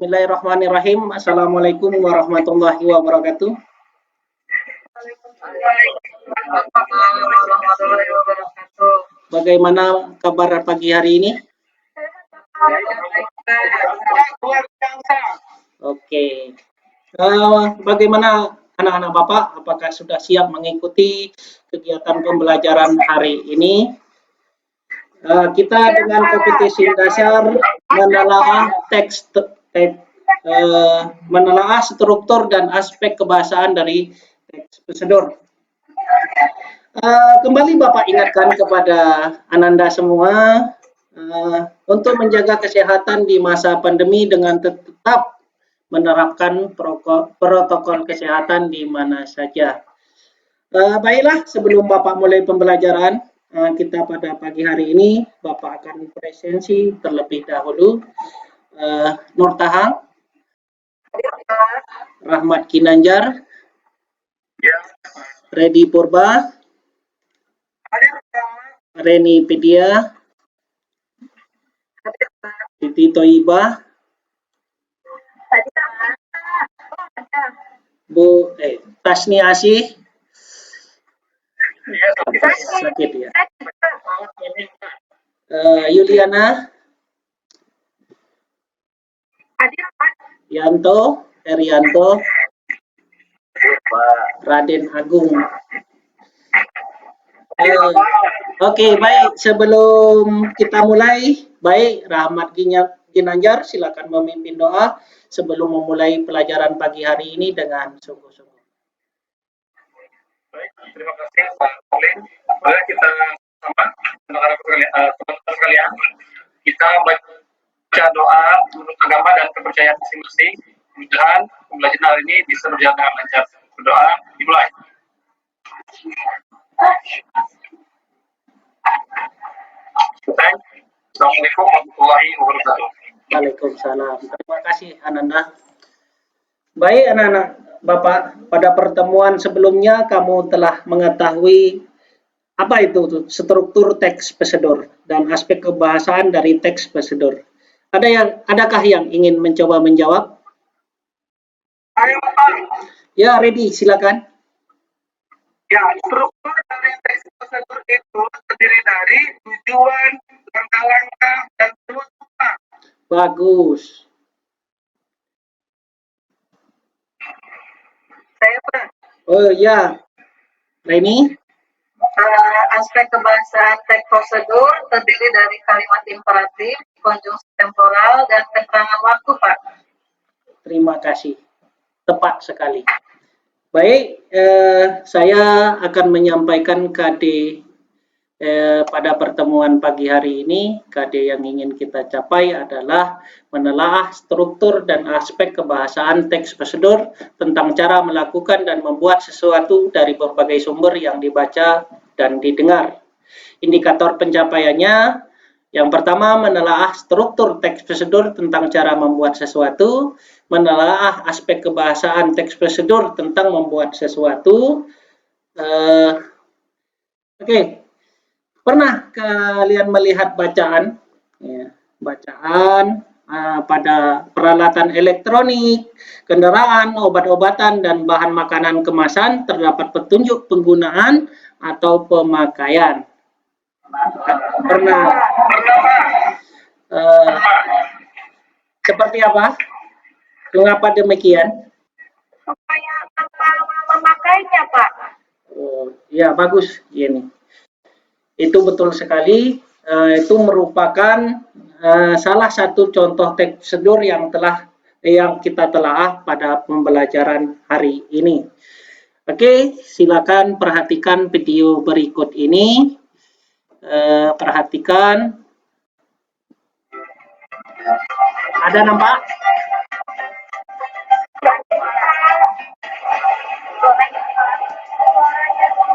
Bismillahirrahmanirrahim. Assalamualaikum warahmatullahi wabarakatuh. Bagaimana kabar pagi hari ini? Oke. Bagaimana anak-anak Bapak? Apakah sudah siap mengikuti kegiatan pembelajaran hari ini? Kita dengan kompetisi dasar menelaah struktur dan aspek kebahasaan dari teks prosedur. Kembali Bapak ingatkan kepada Ananda semua untuk menjaga kesehatan di masa pandemi dengan tetap menerapkan protokol kesehatan di mana saja. Baiklah, sebelum Bapak mulai pembelajaran kita pada pagi hari ini, Bapak akan presensi terlebih dahulu. Nur Tahang, Rahmat Kinanjar, Redi Purba, Reni Pedia, Titi Toiba, Bu Tasni Asih, sakit ya. Yuliana, Yanto, Herianto, Raden Agung. Oke, baik. Sebelum kita mulai, baik Rahmat Ginanjar, silakan memimpin doa sebelum memulai pelajaran pagi hari ini dengan sungguh-sungguh. Baik, terima kasih Pak Pauline. Mari kita sama teman-teman sekalian, kita baca doa menurut agama dan kepercayaan masing-masing. Mudah-mudahan pembelajaran hari ini bisa berjalan dengan lancar. Berdoa dimulai. Assalamualaikum warahmatullahi wabarakatuh. Waalaikumsalam. Terima kasih Ananda. Baik anak-anak Bapak, pada pertemuan sebelumnya kamu telah mengetahui apa itu struktur teks prosedur dan aspek kebahasaan dari teks prosedur. Adakah yang ingin mencoba menjawab? Ayo Pak. Ya, Redi, silakan. Ya, struktur dari teks prosedur itu terdiri dari tujuan, langkah-langkah, dan tujuan. Bagus. Saya Pak. Oh ya, Reni. Aspek kebahasaan teks prosedur terdiri dari kalimat imperatif, konjungsi temporal, dan keterangan waktu, Pak. Terima kasih. Tepat sekali. Baik, saya akan menyampaikan KD pada pertemuan pagi hari ini. KD yang ingin kita capai adalah menelaah struktur dan aspek kebahasaan teks prosedur tentang cara melakukan dan membuat sesuatu dari berbagai sumber yang dibaca dan didengar. Indikator pencapaiannya, yang pertama menelaah struktur teks prosedur tentang cara membuat sesuatu, menelaah aspek kebahasaan teks prosedur tentang membuat sesuatu. Oke. Pernah kalian melihat bacaan? Ya, bacaan pada peralatan elektronik, kendaraan, obat-obatan, dan bahan makanan kemasan terdapat petunjuk penggunaan atau pemakaian. Pernah? Seperti apa? Mengapa demikian? Supaya apa memakainya, Pak? Oh, ya bagus ini. Itu betul sekali. Itu merupakan salah satu contoh teks prosedur yang kita telaah pada pembelajaran hari ini. Oke, silakan perhatikan video berikut ini. Perhatikan. Ada nampak?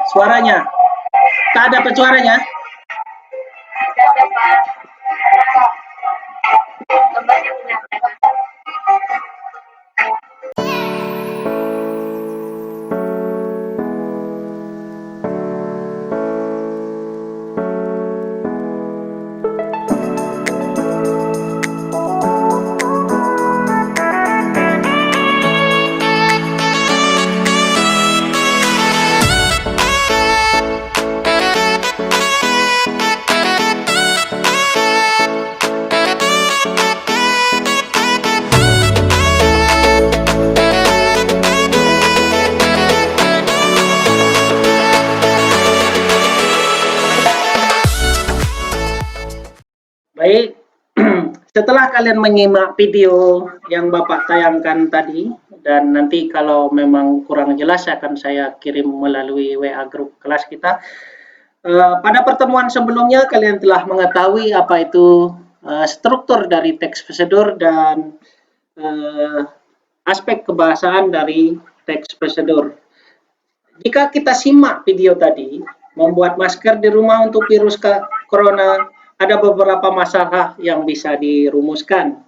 Suaranya? Tak ada suaranya? Ada, Pak. Kembali menyampaikan. setelah kalian menyimak video yang Bapak tayangkan tadi, dan nanti kalau memang kurang jelas akan saya kirim melalui WA grup kelas kita. Pada pertemuan sebelumnya kalian telah mengetahui apa itu struktur dari teks prosedur dan aspek kebahasaan dari teks prosedur. Jika kita simak video tadi, membuat masker di rumah untuk virus corona, ada beberapa masalah yang bisa dirumuskan.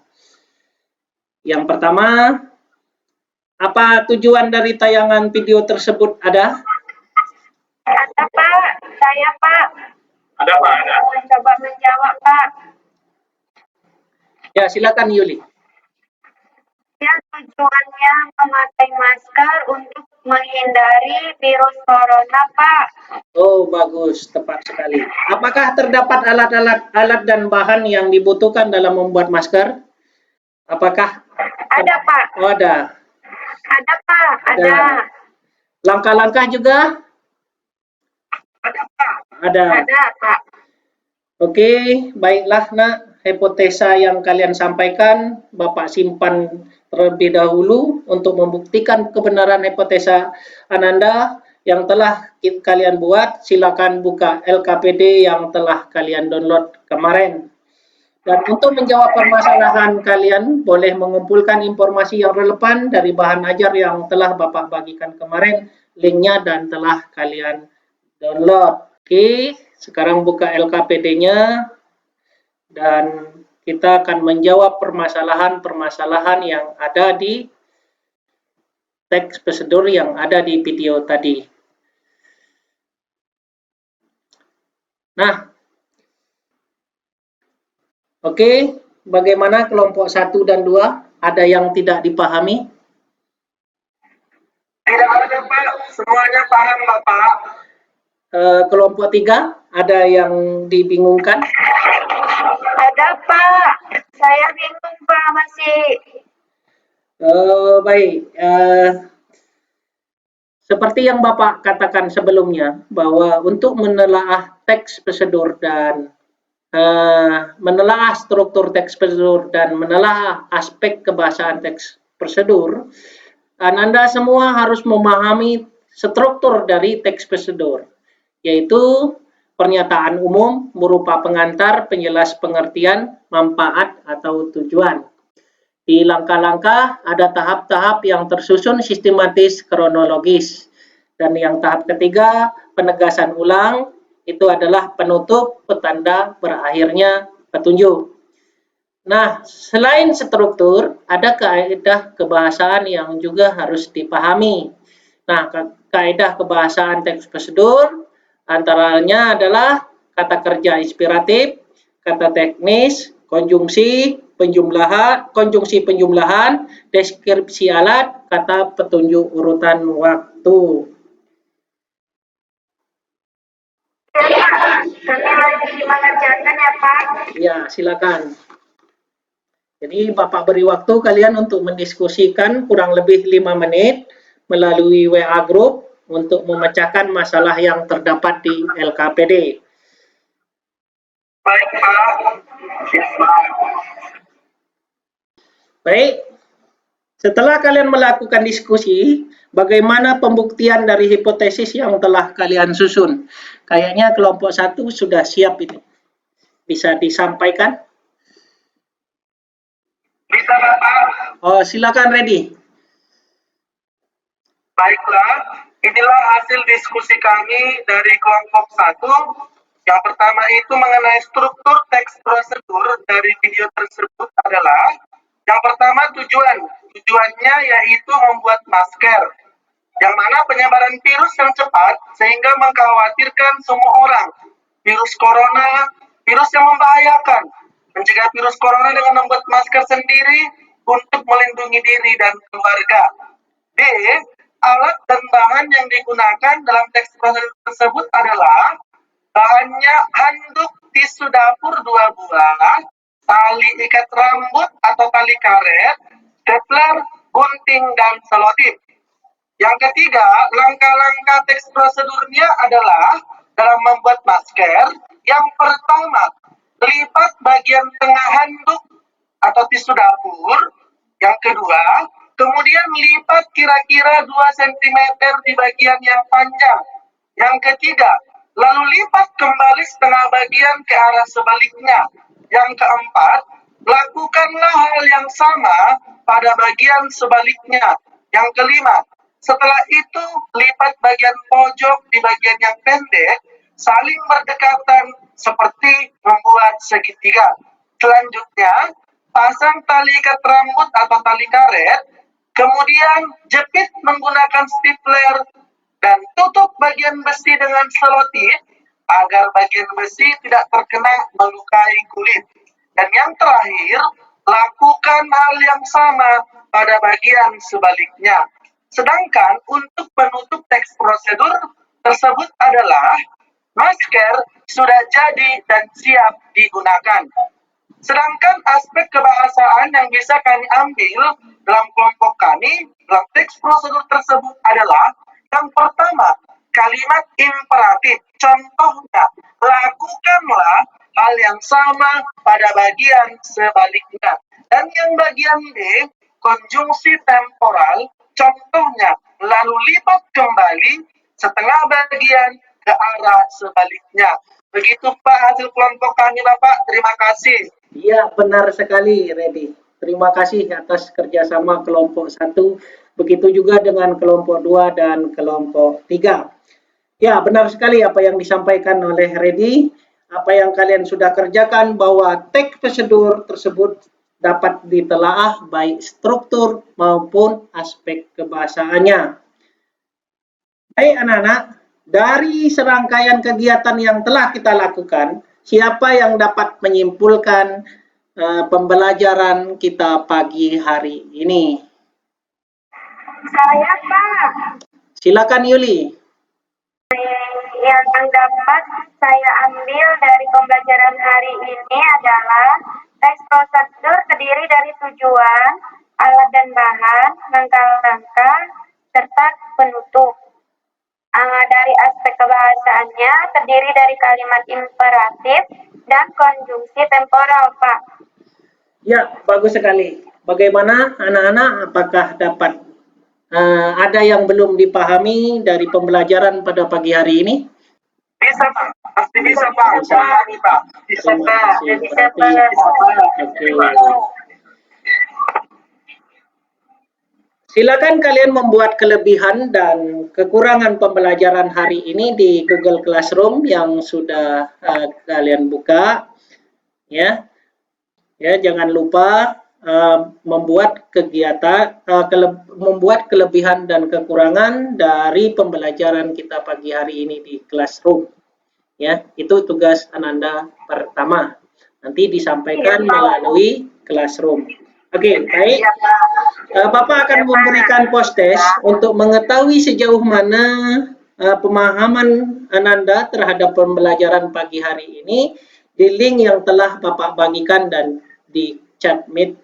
Yang pertama, apa tujuan dari tayangan video tersebut ada? Ada Pak, saya Pak. Ada Pak, ada. Mencoba menjawab Pak. Ya, silakan Yuli. Ya, tujuannya memakai masker untuk menghindari virus corona Pak. Oh, bagus, tepat sekali. Apakah terdapat alat dan bahan yang dibutuhkan dalam membuat masker? Apakah? Ada Pak. Oh, ada. Ada Pak, ada. Langkah-langkah juga? Ada Pak. Ada. Ada Pak. Oke, baiklah nak. Hipotesa yang kalian sampaikan, Bapak simpan terlebih dahulu untuk membuktikan kebenaran hipotesa Ananda yang telah kalian buat. Silakan buka LKPD yang telah kalian download kemarin. Dan untuk menjawab permasalahan kalian, boleh mengumpulkan informasi yang relevan dari bahan ajar yang telah Bapak bagikan kemarin, linknya dan telah kalian download. Oke, sekarang buka LKPD-nya. Dan kita akan menjawab permasalahan-permasalahan yang ada di teks prosedur yang ada di video tadi. Nah, oke, bagaimana kelompok 1 dan 2? Ada yang tidak dipahami? Tidak ada Pak, semuanya paham Bapak. Kelompok 3, ada yang dibingungkan? Ada Pak. Saya bingung Pak masih. Baik, seperti yang Bapak katakan sebelumnya, bahwa untuk menelaah teks prosedur dan menelaah struktur teks prosedur dan menelaah aspek kebahasaan teks prosedur, Anda semua harus memahami struktur dari teks prosedur, yaitu pernyataan umum berupa pengantar, penjelas pengertian, manfaat, atau tujuan. Di langkah-langkah ada tahap-tahap yang tersusun sistematis kronologis. Dan yang tahap ketiga, penegasan ulang, itu adalah penutup petanda berakhirnya petunjuk. Nah, selain struktur, ada kaidah kebahasaan yang juga harus dipahami. Nah, kaidah kebahasaan teks prosedur antaranya adalah kata kerja inspiratif, kata teknis, konjungsi penjumlahan, deskripsi alat, kata petunjuk urutan waktu. Ya Pak, kami lagi mengerjakan ya Pak. Ya, silakan. Jadi Bapak beri waktu kalian untuk mendiskusikan kurang lebih 5 menit melalui WA group untuk memecahkan masalah yang terdapat di LKPD. Baik Pak. Baik, setelah kalian melakukan diskusi, bagaimana pembuktian dari hipotesis yang telah kalian susun? Kayaknya kelompok 1 sudah siap ini. Bisa disampaikan? Bisa Bapak. Oh, silakan ready. Baiklah, inilah hasil diskusi kami dari kelompok 1. Yang pertama itu mengenai struktur teks prosedur dari video tersebut adalah yang pertama tujuannya yaitu membuat masker yang mana penyebaran virus yang cepat sehingga mengkhawatirkan semua orang. Virus corona, virus yang membahayakan. Mencegah virus corona dengan membuat masker sendiri untuk melindungi diri dan keluarga. D. Alat dan bahan yang digunakan dalam teks prosedur tersebut adalah bahannya handuk tisu dapur 2 buah, tali ikat rambut atau tali karet, stapler, gunting, dan selotip. Yang ketiga, langkah-langkah teks prosedurnya adalah dalam membuat masker. Yang pertama, lipat bagian tengah handuk atau tisu dapur. Yang kedua, kemudian lipat kira-kira 2 cm di bagian yang panjang. Yang ketiga, lalu lipat kembali setengah bagian ke arah sebaliknya. Yang keempat, lakukanlah hal yang sama pada bagian sebaliknya. Yang kelima, setelah itu lipat bagian pojok di bagian yang pendek, saling berdekatan seperti membuat segitiga. Selanjutnya, pasang tali ikat rambut atau tali karet, kemudian jepit menggunakan stapler dan tutup bagian besi dengan selotip agar bagian besi tidak terkena melukai kulit. Dan yang terakhir, lakukan hal yang sama pada bagian sebaliknya. Sedangkan untuk penutup teks prosedur tersebut adalah masker sudah jadi dan siap digunakan. Sedangkan aspek kebahasaan yang bisa kami ambil dalam kelompok kami dalam teks prosedur tersebut adalah yang pertama, kalimat imperatif. Contohnya, lakukanlah hal yang sama pada bagian sebaliknya. Dan yang bagian B, konjungsi temporal. Contohnya, lalu lipat kembali setengah bagian ke arah sebaliknya. Begitu Pak hasil kelompok kami Bapak, terima kasih. Iya, benar sekali, Redi. Terima kasih atas kerjasama kelompok 1, begitu juga dengan kelompok 2 dan kelompok 3. Ya, benar sekali apa yang disampaikan oleh Redi, apa yang kalian sudah kerjakan bahwa teks prosedur tersebut dapat ditelaah baik struktur maupun aspek kebahasaannya. Baik anak-anak, dari serangkaian kegiatan yang telah kita lakukan, siapa yang dapat menyimpulkan pembelajaran kita pagi hari ini? Saya, Pak. Silakan Yuli. Yang dapat saya ambil dari pembelajaran hari ini adalah teks prosedur terdiri dari tujuan, alat dan bahan, langkah-langkah, serta penutup. Dari aspek kebahasaannya terdiri dari kalimat imperatif dan konjungsi temporal, Pak. Ya, bagus sekali. Bagaimana anak-anak, apakah dapat ada yang belum dipahami dari pembelajaran pada pagi hari ini? Bisa Pak, pasti bisa Pak. Bisa. Bisa Terima Pak. kasih. Bisa, Berarti, oke. Silakan kalian membuat kelebihan dan kekurangan pembelajaran hari ini di Google Classroom yang sudah kalian buka, ya. Ya, jangan lupa membuat kegiatan, membuat kelebihan dan kekurangan dari pembelajaran kita pagi hari ini di Classroom. Ya, itu tugas Ananda pertama. Nanti disampaikan melalui Classroom. Oke, baik. Bapak akan memberikan post-test untuk mengetahui sejauh mana pemahaman Ananda terhadap pembelajaran pagi hari ini di link yang telah Bapak bagikan dan di chat meet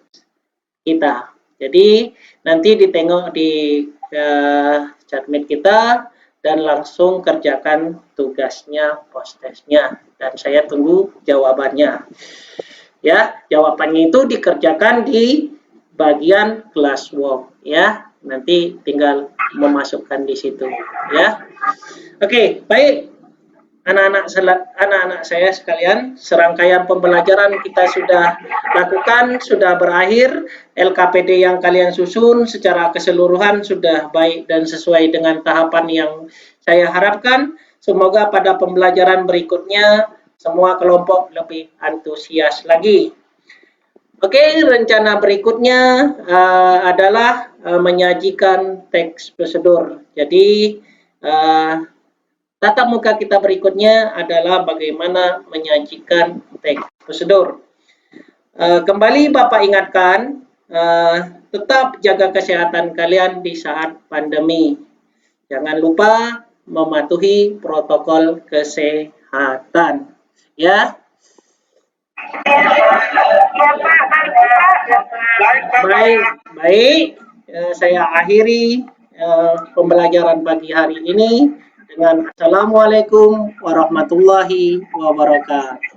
kita. Jadi nanti ditengok di chat meet kita dan langsung kerjakan tugasnya, post-testnya, dan saya tunggu jawabannya. Ya, jawabannya itu dikerjakan di bagian classwork, ya. Nanti tinggal memasukkan di situ, ya. Oke, baik. Anak-anak saya sekalian, serangkaian pembelajaran kita sudah lakukan, sudah berakhir. LKPD yang kalian susun secara keseluruhan sudah baik dan sesuai dengan tahapan yang saya harapkan. Semoga pada pembelajaran berikutnya semua kelompok lebih antusias lagi. Oke, rencana berikutnya adalah menyajikan teks prosedur. Jadi, tatap muka kita berikutnya adalah bagaimana menyajikan teks prosedur. Kembali Bapak ingatkan, tetap jaga kesehatan kalian di saat pandemi. Jangan lupa mematuhi protokol kesehatan. Ya. Baik. Saya akhiri pembelajaran pagi hari ini dengan Assalamualaikum warahmatullahi wabarakatuh.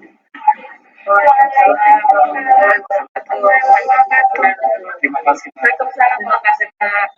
Waalaikumsalam warahmatullahi wabarakatuh. Terima kasih. Waalaikumsalam, terima kasih Pak.